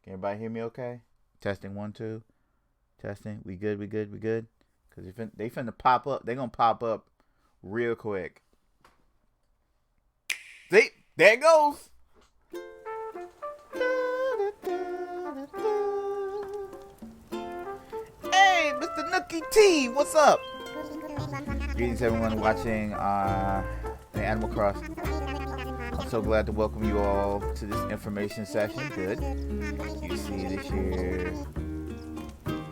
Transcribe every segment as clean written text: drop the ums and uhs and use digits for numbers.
Can everybody hear me okay? Testing one, two. Testing. We good, we good, we good? Because they finna pop up. They going to pop up real quick. See? There it goes. Hey, Mr. Nookie T, what's up? Greetings, everyone watching the Animal Crossing. I'm so glad to welcome you all to this information session. Good. You see this here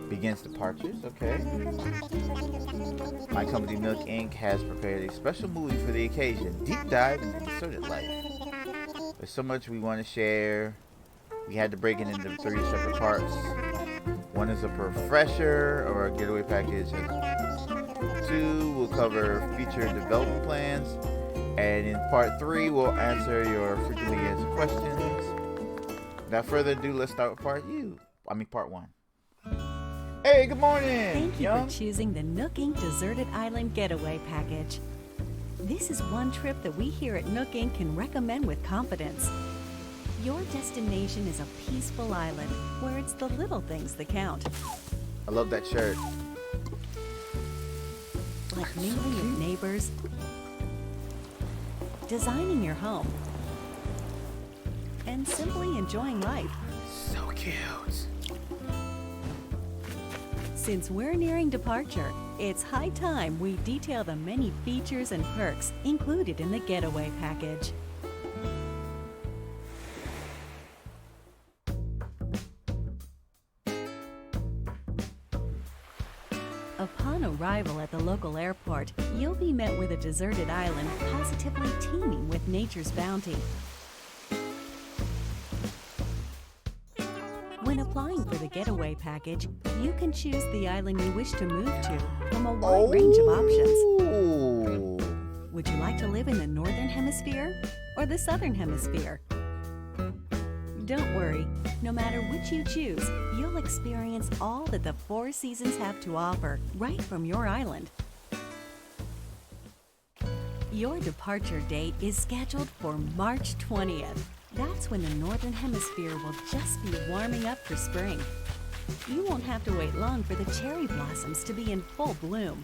begins departures. Okay. My company Nook Inc. has prepared a special movie for the occasion. Deep dive into deserted life. There's so much we want to share. We had to break it into 3 separate parts. One is a refresher or a getaway package. 2 will cover future development plans. And in part 3, we'll answer your frequently answered questions. Without further ado, let's start with part 1. Hey, good morning. Thank you for choosing the Nook Inc. Deserted Island Getaway Package. This is one trip that we here at Nook Inc. can recommend with confidence. Your destination is a peaceful island where it's the little things that count. I love that shirt. Like mingling with neighbors, designing your home, and simply enjoying life. So cute. Since we're nearing departure, it's high time we detail the many features and perks included in the Getaway Package. Upon arrival at the local airport, you'll be met with a deserted island positively teeming with nature's bounty. When applying for the Getaway Package, you can choose the island you wish to move to from a wide range of options. Would you like to live in the Northern Hemisphere or the Southern Hemisphere? Don't worry, no matter which you choose, you'll experience all that the 4 seasons have to offer right from your island. Your departure date is scheduled for March 20th. That's when the Northern Hemisphere will just be warming up for spring. You won't have to wait long for the cherry blossoms to be in full bloom.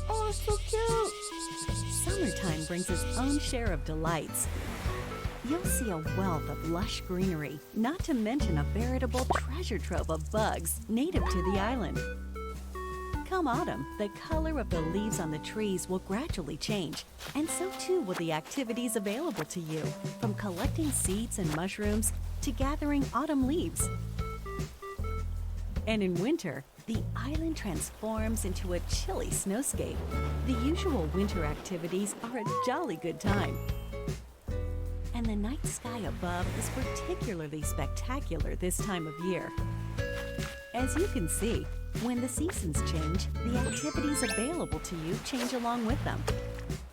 Oh, it's so cute. Summertime brings its own share of delights. You'll see a wealth of lush greenery, not to mention a veritable treasure trove of bugs native to the island. Come autumn, the color of the leaves on the trees will gradually change, and so too will the activities available to you, from collecting seeds and mushrooms to gathering autumn leaves. And in winter, the island transforms into a chilly snowscape. The usual winter activities are a jolly good time. And the night sky above is particularly spectacular this time of year. As you can see, when the seasons change, the activities available to you change along with them.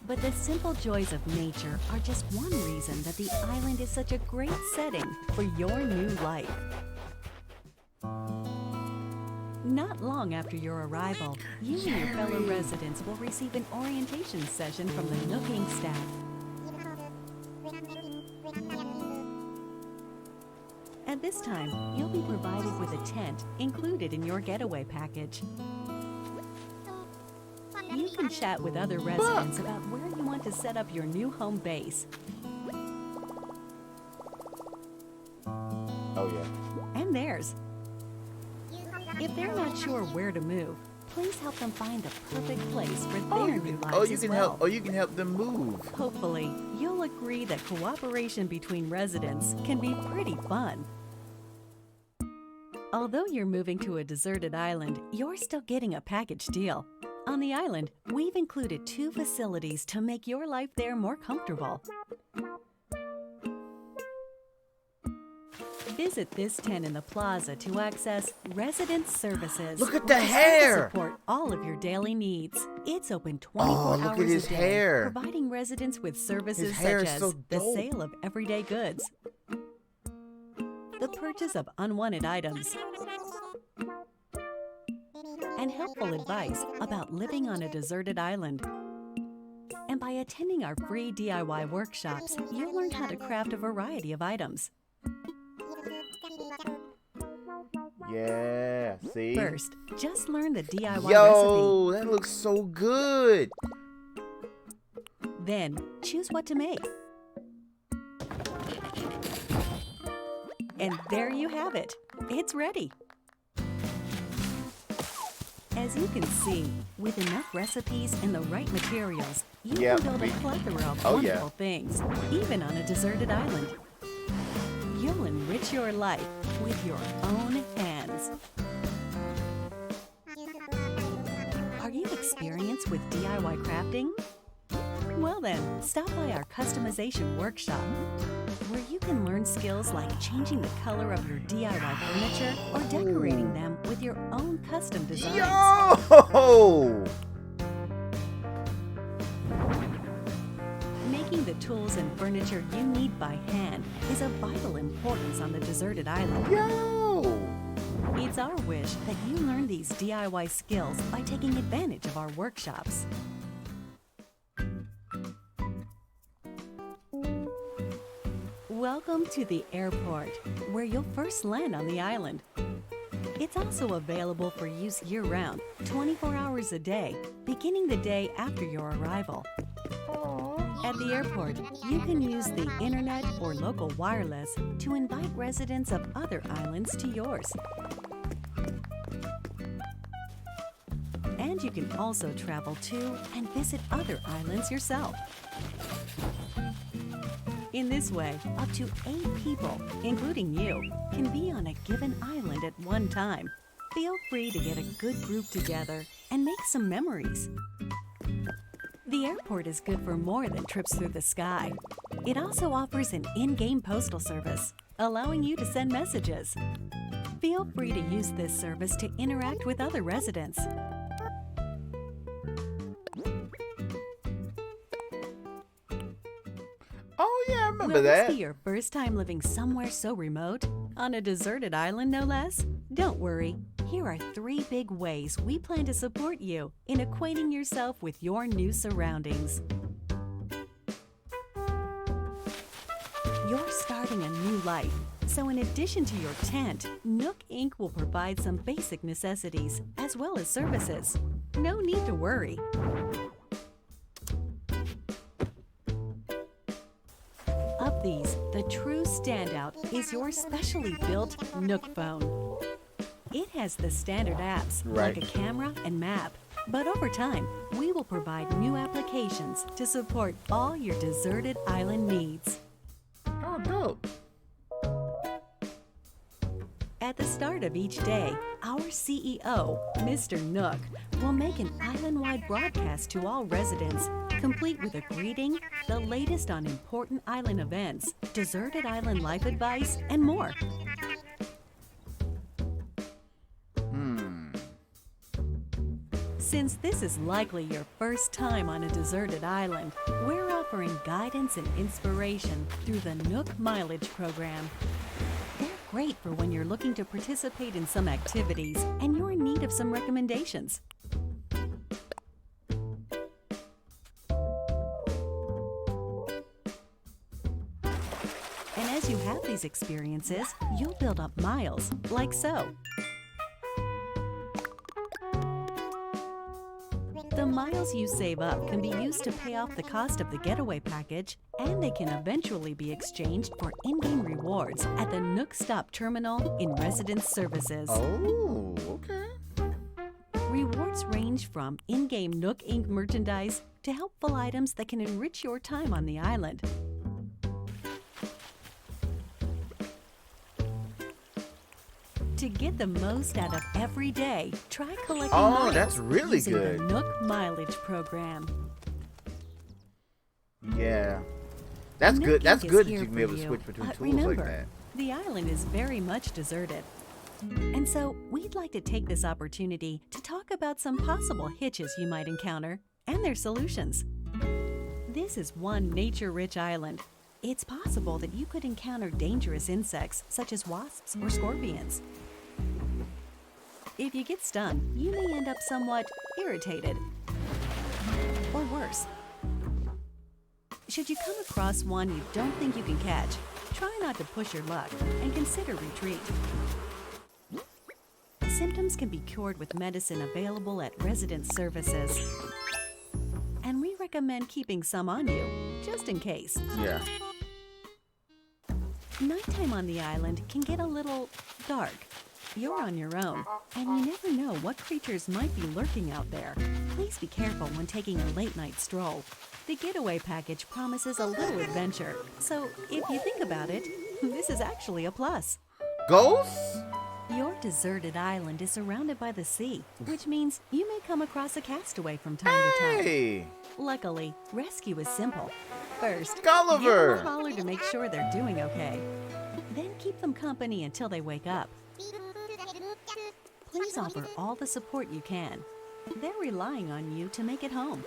But the simple joys of nature are just one reason that the island is such a great setting for your new life. Not long after your arrival, you and your fellow residents will receive an orientation session from the Nook Inc. staff. At this time, you'll be provided with a tent included in your Getaway Package. You can chat with other residents about where you want to set up your new home base. Oh, yeah. And theirs. If they're not sure where to move, please help them find the perfect place for their new lives as well. You can help them move. Hopefully, you'll agree that cooperation between residents can be pretty fun. Although you're moving to a deserted island, you're still getting a package deal. On the island, we've included 2 facilities to make your life there more comfortable. Visit this tent in the plaza to access resident services. Look at the which is hair! to support all of your daily needs. It's open 24 Oh, look hours at his a day, hair. providing residents with services His hair such is as so the dope. sale of everyday goods, the purchase of unwanted items, and helpful advice about living on a deserted island. And by attending our free DIY workshops, you'll learn how to craft a variety of items. Yeah, see? First, just learn the DIY Yo, that looks so good. recipe. Then, choose what to make. And there you have it. It's ready. As you can see, with enough recipes and the right materials, you Yep, can build a plethora of oh, wonderful yeah. things, even on a deserted island. You'll enrich your life with your own hands. Are you experienced with DIY crafting? Well then, stop by our customization workshop, where you can learn skills like changing the color of your DIY furniture or decorating them with your own custom designs. Yo! Making the tools and furniture you need by hand is of vital importance on the deserted island. Yo! It's our wish that you learn these DIY skills by taking advantage of our workshops. Welcome to the airport, where you'll first land on the island. It's also available for use year-round, 24 hours a day, beginning the day after your arrival. At the airport, you can use the internet or local wireless to invite residents of other islands to yours. And you can also travel to and visit other islands yourself. In this way, up to 8 people, including you, can be on a given island at one time. Feel free to get a good group together and make some memories. The airport is good for more than trips through the sky. It also offers an in-game postal service, allowing you to send messages. Feel free to use this service to interact with other residents. Oh, yeah, I remember Will that. this be your first time living somewhere so remote? On a deserted island, no less? Don't worry. Here are 3 big ways we plan to support you in acquainting yourself with your new surroundings. You're starting a new life, so in addition to your tent, Nook Inc. will provide some basic necessities as well as services. No need to worry. Of these, the true standout is your specially built Nook phone. It has the standard apps Right. like a camera and map, but over time, we will provide new applications to support all your deserted island needs. Oh, dope. At the start of each day, our CEO, Mr. Nook, will make an island-wide broadcast to all residents, complete with a greeting, the latest on important island events, deserted island life advice, and more. Since this is likely your first time on a deserted island, we're offering guidance and inspiration through the Nook Mileage Program. They're great for when you're looking to participate in some activities and you're in need of some recommendations. And as you have these experiences, you'll build up miles, like so. The miles you save up can be used to pay off the cost of the getaway package, and they can eventually be exchanged for in-game rewards at the Nook Stop Terminal in Residence Services. Oh, okay. Rewards range from in-game Nook Inc. merchandise to helpful items that can enrich your time on the island. To get the most out of every day, try collecting miles that's really using good. the Nook Mileage Program. Yeah. That's Nook good. That's Inc. is good that here you can for be able to you. switch between But tools remember, like that. the island is very much deserted. And so we'd like to take this opportunity to talk about some possible hitches you might encounter and their solutions. This is one nature-rich island. It's possible that you could encounter dangerous insects such as wasps or scorpions. If you get stung, you may end up somewhat irritated. Or worse. Should you come across one you don't think you can catch, try not to push your luck and consider retreat. Symptoms can be cured with medicine available at resident services. And we recommend keeping some on you, just in case. Yeah. Nighttime on the island can get a little dark. You're on your own, and you never know what creatures might be lurking out there. Please be careful when taking a late-night stroll. The getaway package promises a little adventure, so if you think about it, this is actually a plus. Ghosts? Your deserted island is surrounded by the sea, which means you may come across a castaway from time to time. Hey! Luckily, rescue is simple. First, Gulliver! give them a holler to make sure they're doing okay. Then keep them company until they wake up. Please offer all the support you can. They're relying on you to make it home.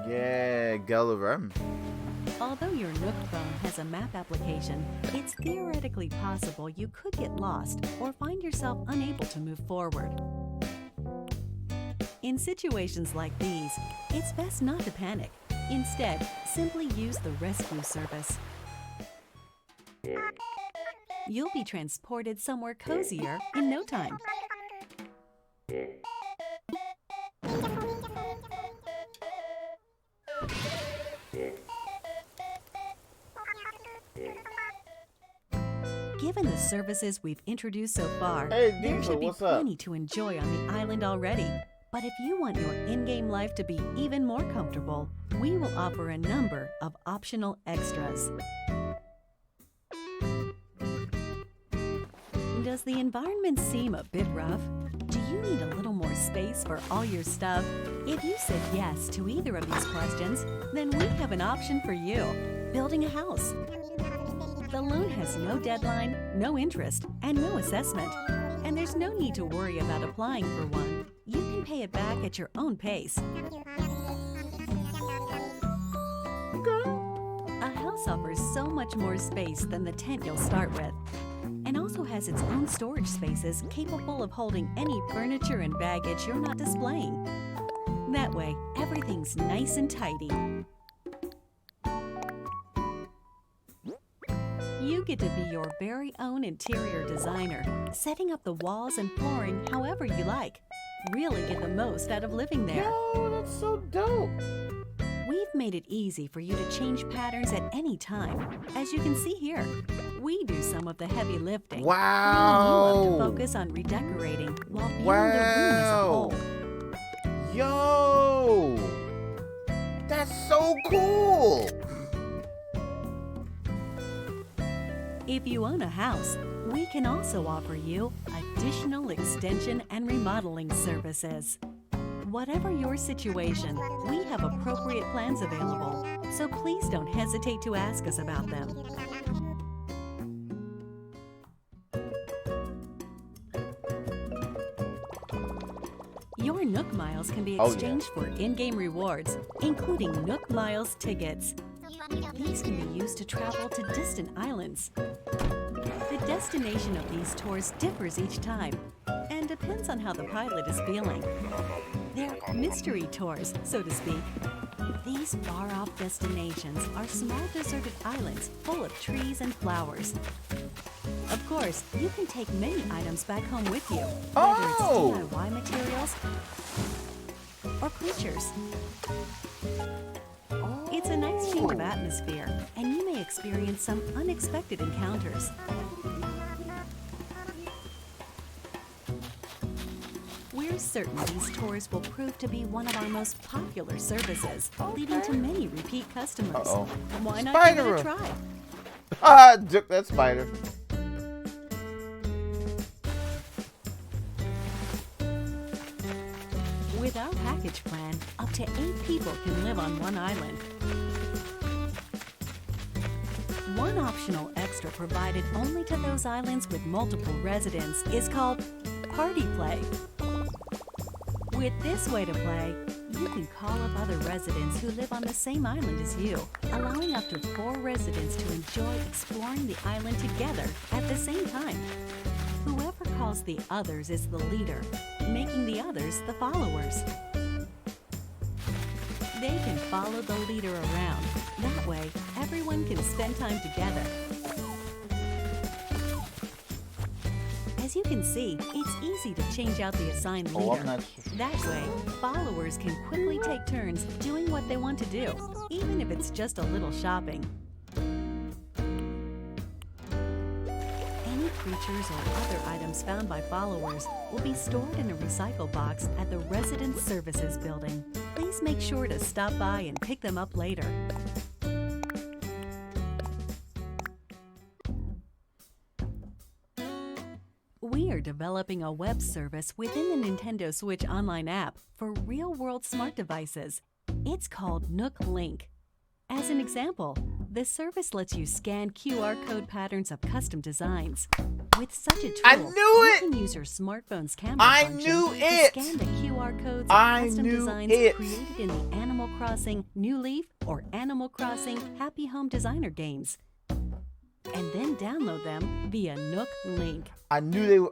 Yeah, Gulliver. Although your Nook phone has a map application, it's theoretically possible you could get lost or find yourself unable to move forward. In situations like these, it's best not to panic. Instead, simply use the rescue service. You'll be transported somewhere cozier in no time. Given the services we've introduced so far, Hey, there Diesel, should be what's up? plenty to enjoy on the island already. But if you want your in-game life to be even more comfortable, we will offer a number of optional extras. Does the environment seem a bit rough? Do you need a little more space for all your stuff? If you said yes to either of these questions, then we have an option for you: building a house. The loan has no deadline, no interest, and no assessment. And there's no need to worry about applying for one. You can pay it back at your own pace. A house offers so much more space than the tent you'll start with, and also has its own storage spaces capable of holding any furniture and baggage you're not displaying. That way, everything's nice and tidy. You get to be your very own interior designer, setting up the walls and flooring however you like. Really get the most out of living there. Yo, that's so dope. We've made it easy for you to change patterns at any time. As you can see here, we do some of the heavy lifting. Wow. Freeing you up to focus on redecorating while viewing the room as a whole. Yo! That's so cool! If you own a house, we can also offer you additional extension and remodeling services. Whatever your situation, we have appropriate plans available, so please don't hesitate to ask us about them. Your Nook Miles can be Oh, yeah. exchanged for in-game rewards, including Nook Miles tickets. These can be used to travel to distant islands. The destination of these tours differs each time and depends on how the pilot is feeling. They're mystery tours, so to speak. These far-off destinations are small deserted islands full of trees and flowers. Of course, you can take many items back home with you, whether Oh! it's DIY materials or creatures. It's a nice change of atmosphere, and you may experience some unexpected encounters. We're certain these tours will prove to be one of our most popular services, leading to many repeat customers. Uh-oh. Why not give it Spider. a try? Ah, Duke that spider. With our package plan, up to 8 people can live on one island. One optional extra provided only to those islands with multiple residents is called Party Play. With this way to play, you can call up other residents who live on the same island as you, allowing up to 4 residents to enjoy exploring the island together at the same time. Whoever calls the others is the leader, making the others the followers. They can follow the leader around. That way, everyone can spend time together. As you can see, it's easy to change out the assigned leader. Oh, I'm not sure. That way, followers can quickly take turns doing what they want to do, even if it's just a little shopping. Any creatures or other items found by followers will be stored in a recycle box at the Resident Services building. Please make sure to stop by and pick them up later. We are developing a web service within the Nintendo Switch Online app for real-world smart devices. It's called Nook Link. As an example, the service lets you scan QR code patterns of custom designs. With such a tool, I knew you it! can use your smartphone's camera I function knew to it! scan the QR codes of I custom knew designs it! created in the Animal Crossing New Leaf or Animal Crossing Happy Home Designer games, and then download them via Nook Link. I knew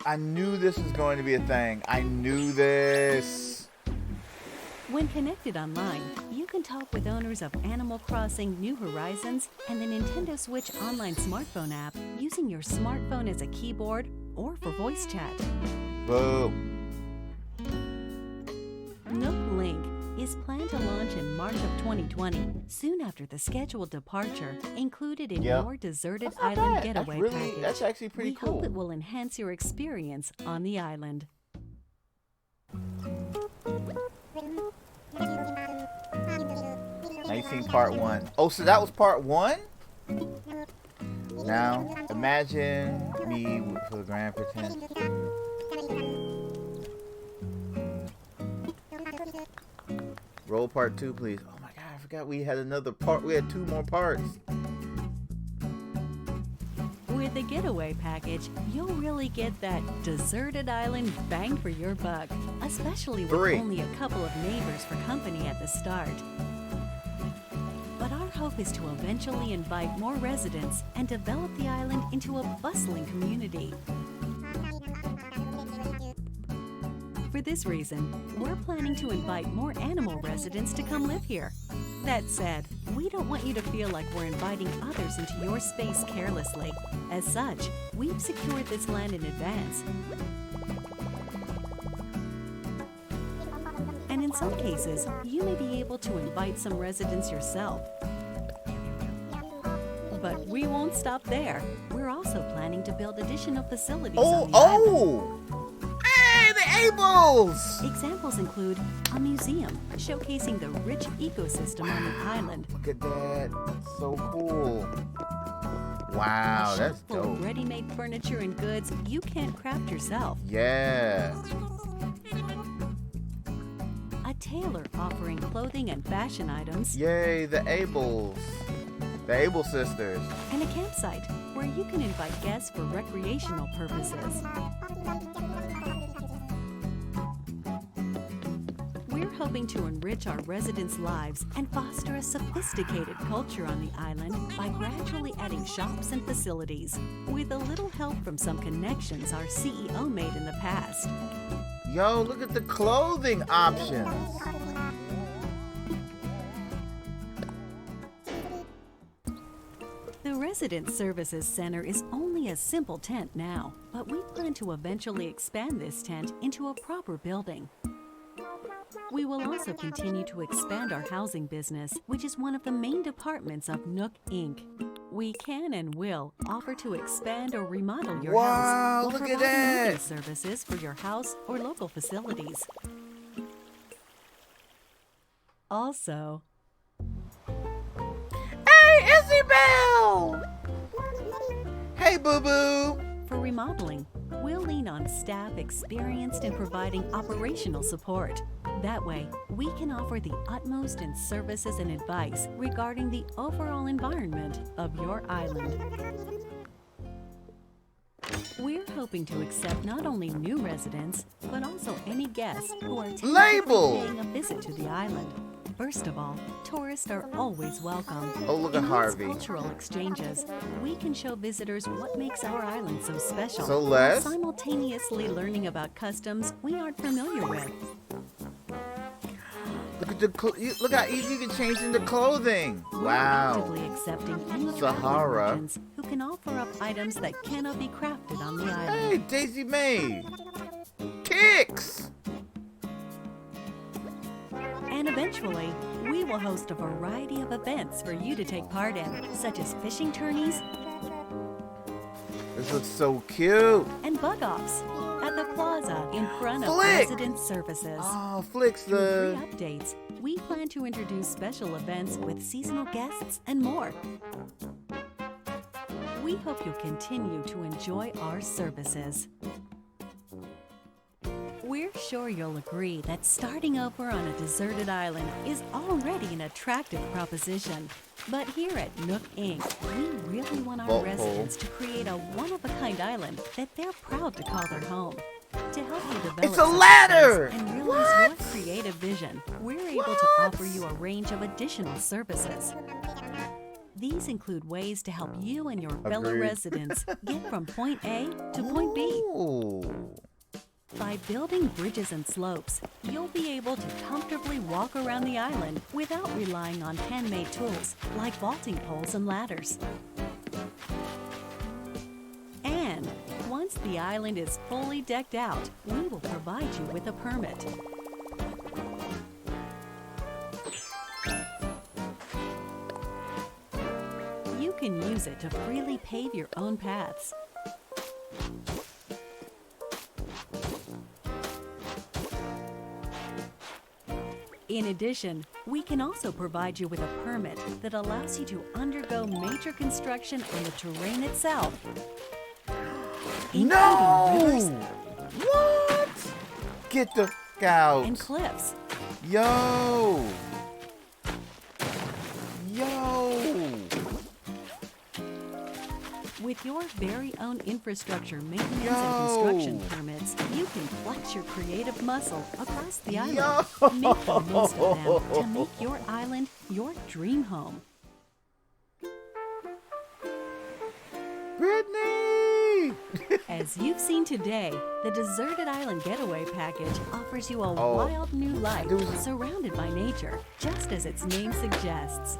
this was going to be a thing. I knew this. When connected online, you can talk with owners of Animal Crossing New Horizons and the Nintendo Switch Online smartphone app using your smartphone as a keyboard or for voice chat. Boom. Nook Link is planned to launch in March of 2020, soon after the scheduled departure included in Yep. your deserted That's not island bad. getaway package. That's actually pretty we cool. hope it will enhance your experience on the island. Now you've seen part 1. Oh, so that was part 1? Now, imagine me for the grand pretend. Roll part 2, please. Oh my god, I forgot we had another part. We had 2 more parts. With the getaway package, you'll really get that deserted island bang for your buck, especially with 3. only a couple of neighbors for company at the start. But our hope is to eventually invite more residents and develop the island into a bustling community. For this reason, we're planning to invite more animal residents to come live here. That said, we don't want you to feel like we're inviting others into your space carelessly. As such, we've secured this land in advance. And in some cases, you may be able to invite some residents yourself. But we won't stop there. We're also planning to build additional facilities on the island. Hey, the Ables! Examples include a museum showcasing the rich ecosystem on the island, Look at that. That's so cool. Wow, a that's shop full dope. of ready-made furniture and goods you can't craft yourself, Yeah. a tailor offering clothing and fashion items, Yay, the Ables. The Able sisters. and a campsite where you can invite guests for recreational purposes. We're hoping to enrich our residents' lives and foster a sophisticated culture on the island by gradually adding shops and facilities, with a little help from some connections our CEO made in the past. Yo, look at the clothing options. The Resident Services Center is only a simple tent now, but we plan to eventually expand this tent into a proper building. We will also continue to expand our housing business, which is one of the main departments of Nook Inc. We can and will offer to expand or remodel your Wow, house while look at providing that. moving services for your house or local facilities. Also, Hey, Isabel! Hey, boo-boo! for remodeling, we'll lean on staff experienced in providing operational support. That way, we can offer the utmost in services and advice regarding the overall environment of your island. We're hoping to accept not only new residents, but also any guests who are Label! tentatively paying a visit to the island. First of all, tourists are always welcome. Oh, look at In these Harvey. cultural exchanges, we can show visitors what makes our island so special, So, while Les? simultaneously learning about customs we aren't familiar with. Look at look how easy you can change into clothing. We're Wow. actively accepting any traveling Sahara. merchants who can offer up items that cannot be crafted on the island. Hey, Daisy May. Kicks. And eventually, we will host a variety of events for you to take part in, such as fishing tourneys This looks so cute. and bug-offs at the plaza in front of Flick! resident services. Oh, Flicks Through the. free updates, we plan to introduce special events with seasonal guests and more. We hope you'll continue to enjoy our services. We're sure you'll agree that starting over on a deserted island is already an attractive proposition. But here at Nook Inc., we really want our Vault residents to create a one-of-a-kind island that they're proud to call their home. To help you develop It's a such ladder! space and realize What? your creative vision, we're able to offer you a range of additional services. These include ways to help you and your fellow Agreed. residents get from point A to point B. Ooh. By building bridges and slopes, you'll be able to comfortably walk around the island without relying on handmade tools like vaulting poles and ladders. And once the island is fully decked out, we will provide you with a permit. You can use it to freely pave your own paths. In addition, we can also provide you with a permit that allows you to undergo major construction on the terrain itself, including rivers No! What? Get the f out. and cliffs. Yo! Yo! With your very own infrastructure maintenance Yo. and construction permits, you can flex your creative muscle across the island. Yo. Make the most of them to make your island your dream home. Brittany! As you've seen today, the Deserted Island Getaway Package offers you a Oh, wild new life there was- surrounded by nature, just as its name suggests.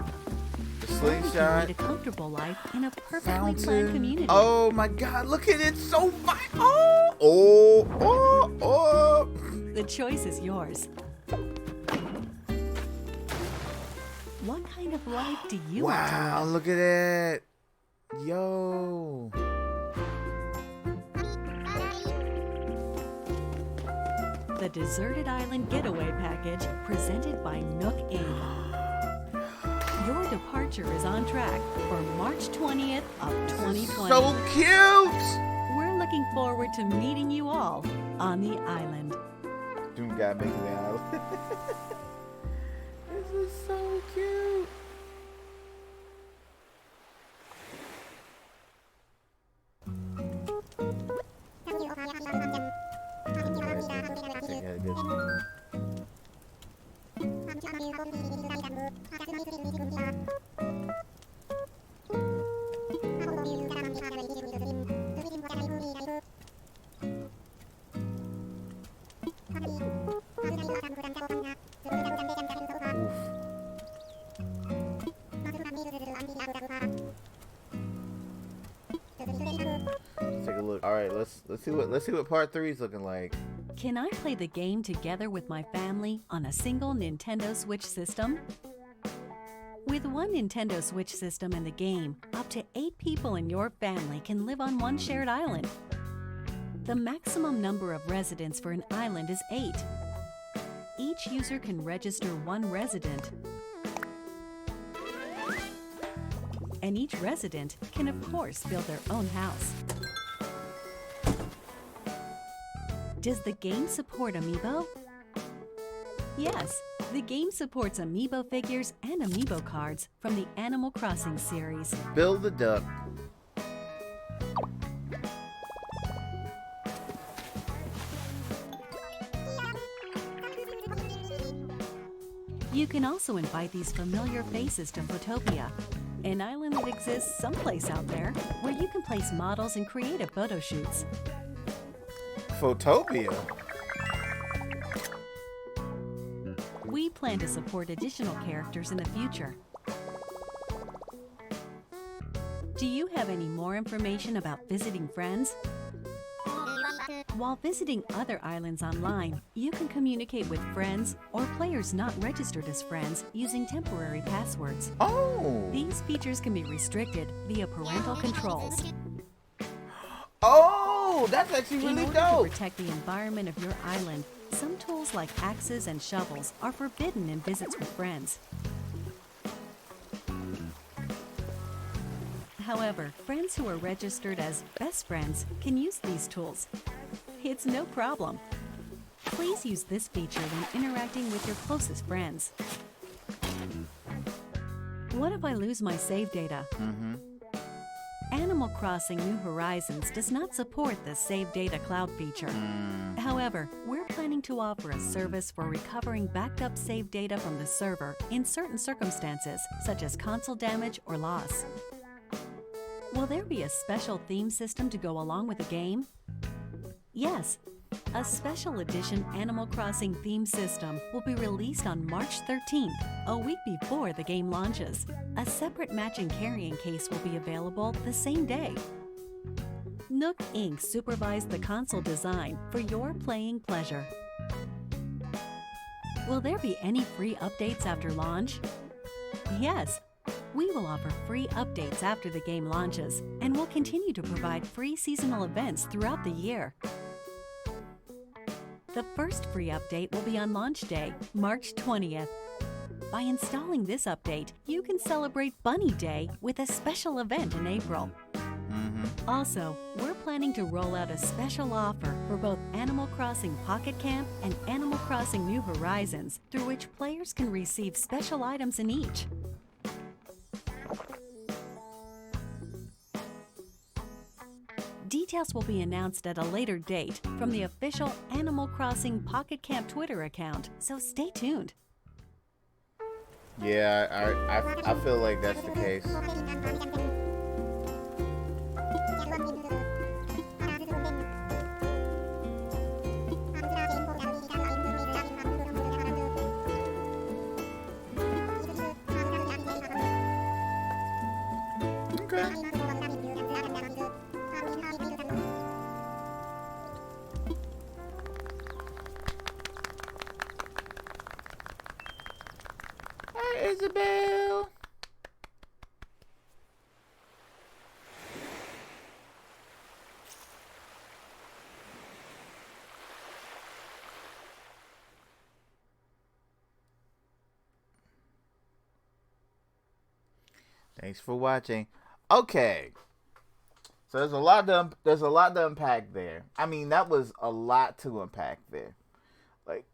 The Or you can slingshot. lead a comfortable life in a perfectly planned Fountain. community. Oh my god, look at it, so fine. Oh, oh, oh, oh. The choice is yours. What kind of life do you want to Wow, live? look at it. Yo. The Deserted Island Getaway Package, presented by Nook Inc. Your departure is on track for March 20th of 2020. So cute. We're looking forward to meeting you all on the island. Dude got me out. This is so cute. I think I had a good Oof. Let's take a look. All right, let's see what part 3 is looking like. Can I play the game together with my family on a single Nintendo Switch system? With one Nintendo Switch system in the game, up to 8 people in your family can live on one shared island. The maximum number of residents for an island is 8. Each user can register one resident. And each resident can, of course, build their own house. Does the game support Amiibo? Yes, the game supports Amiibo figures and Amiibo cards from the Animal Crossing series. Build the duck. You can also invite these familiar faces to Photopia, an island that exists someplace out there where you can place models and creative photo shoots. Photopia. We plan to support additional characters in the future. Do you have any more information about visiting friends? While visiting other islands online, you can communicate with friends or players not registered as friends using temporary passwords. Oh! These features can be restricted via parental controls. Oh! That's actually In really order to dope! protect the environment of your island, some tools like axes and shovels are forbidden in visits with friends. However, friends who are registered as best friends can use these tools. It's no problem. Please use this feature when interacting with your closest friends. What if I lose my save data? Animal Crossing New Horizons does not support the Save Data Cloud feature. However, we're planning to offer a service for recovering backed up save data from the server in certain circumstances, such as console damage or loss. Will there be a special theme system to go along with the game? Yes. A special edition Animal Crossing theme system will be released on March 13th, a week before the game launches. A separate matching carrying case will be available the same day. Nook Inc. supervised the console design for your playing pleasure. Will there be any free updates after launch? Yes. We will offer free updates after the game launches, and will continue to provide free seasonal events throughout the year. The first free update will be on launch day, March 20th. By installing this update, you can celebrate Bunny Day with a special event in April. Also, we're planning to roll out a special offer for both Animal Crossing Pocket Camp and Animal Crossing New Horizons, through which players can receive special items in each. Details will be announced at a later date from the official Animal Crossing Pocket Camp Twitter account, so stay tuned. Yeah, I feel like that's the case. Hi, Isabel. Thanks for watching. Okay. So there's a lot to unpack there. I mean, that was a lot to unpack there. Like,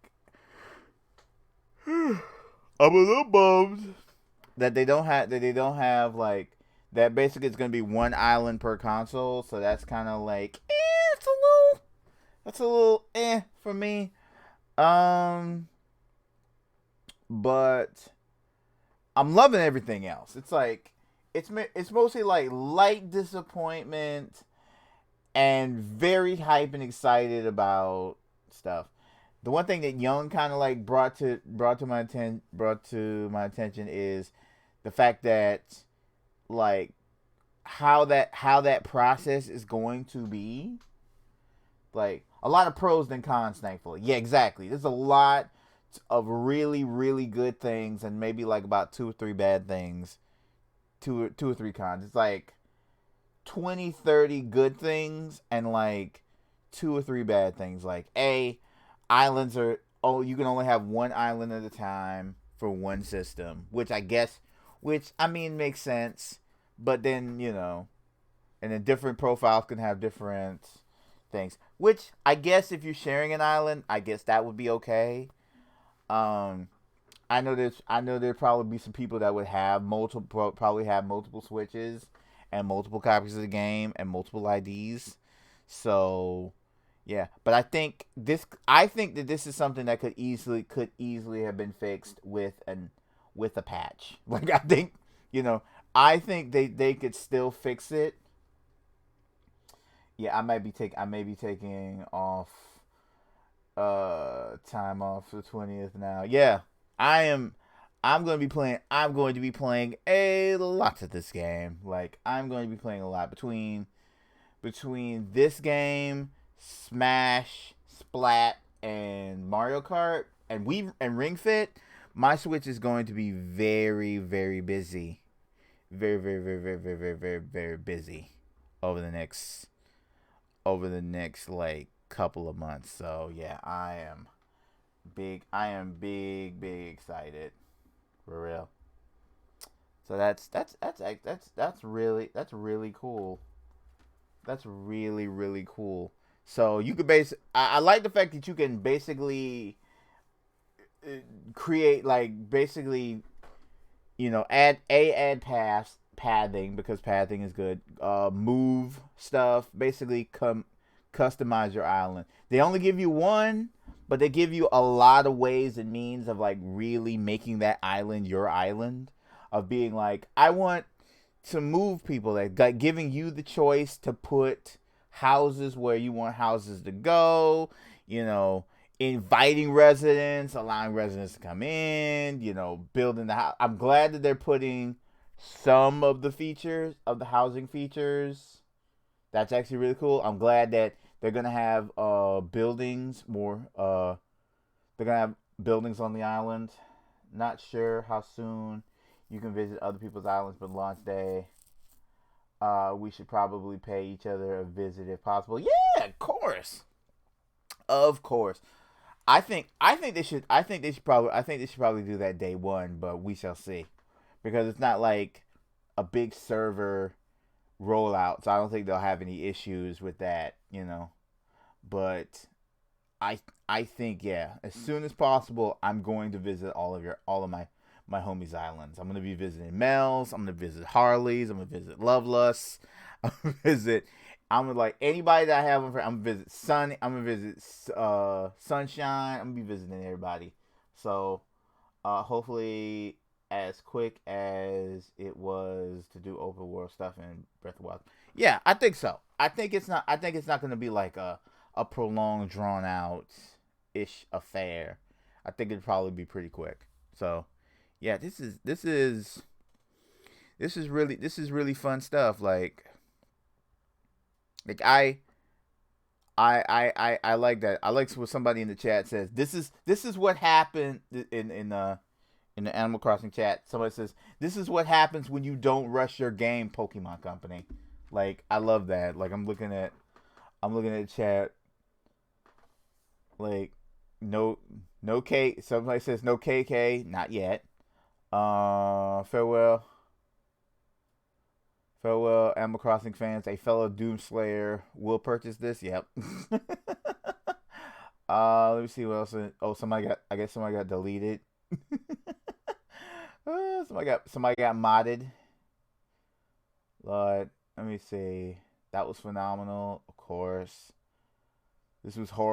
I'm a little bummed that they don't have like that. Basically, it's gonna be one island per console. So that's kind of like that's a little for me. But I'm loving everything else. It's like it's mostly like light disappointment and very hype and excited about stuff. The one thing that Young kind of like brought to my attention is the fact that like how that process is going to be. Like a lot of pros than cons, thankfully. Yeah, exactly. There's a lot of really, really good things and maybe like about 2 or 3 bad things. Two or three cons. It's like 20, 30 good things and like 2 or 3 bad things. Like islands are you can only have one island at a time for one system, which I mean makes sense. But then, and then different profiles can have different things. Which I guess if you're sharing an island, I guess that would be okay. I know there'd probably be some people that would have multiple Switches and multiple copies of the game and multiple IDs. So, yeah. But I think that this is something that could easily have been fixed with a patch. Like I think they could still fix it. Yeah, I may be taking off time off for the 20th now. Yeah. I am. I'm going to be playing. I'm going to be playing a lot of this game. Like I'm going to be playing a lot between this game, Smash, Splat, and Mario Kart, and Ring Fit. My Switch is going to be very, very busy. Very, very, very, very, very, very, very, very busy over the next like couple of months. So yeah, I am big excited for real. So that's really cool. That's really really cool. So you could I like the fact that you can basically create like basically add pathing because pathing is good. Move stuff, basically customize your island. They only give you one, but they give you a lot of ways and means of like really making that island your island. Of being like, I want to move people, like giving you the choice to put houses where you want houses to go. You know, inviting residents, allowing residents to come in, building the house. I'm glad that they're putting some of the features of the housing features. That's actually really cool. I'm glad that they're gonna have buildings more. They're gonna have buildings on the island. Not sure how soon you can visit other people's islands, but launch day. We should probably pay each other a visit if possible. Yeah, of course. Of course. I think they should probably do that day one, but we shall see. Because it's not like a big server rollout, so I don't think they'll have any issues with that. But I think yeah, as soon as possible, I'm going to visit all of my homies' islands. I'm gonna be visiting Mel's. I'm gonna visit Harley's. I'm gonna visit Lovelust. I'm gonna visit. I'm gonna like anybody that I have. I'm gonna visit Sunny. I'm gonna visit Sunshine. I'm gonna be visiting everybody. So hopefully as quick as it was to do open world stuff in Breath of the Wild. Yeah, I think so. I think it's not. I think it's not gonna be like a prolonged, drawn out ish affair. I think it'd probably be pretty quick. So yeah, this is really fun stuff. Like I like that. I like what somebody in the chat says. This is what happened in the Animal Crossing chat. Somebody says this is what happens when you don't rush your game, Pokemon Company. Like I love that. Like I'm looking at the chat. Like no K. Somebody says no KK. Not yet. Farewell, Animal Crossing fans. A fellow Doomslayer will purchase this. Yep. Let me see what else. Oh, I guess somebody got deleted. Somebody got modded. Lord, let me see. That was phenomenal. Of course, this was horrible.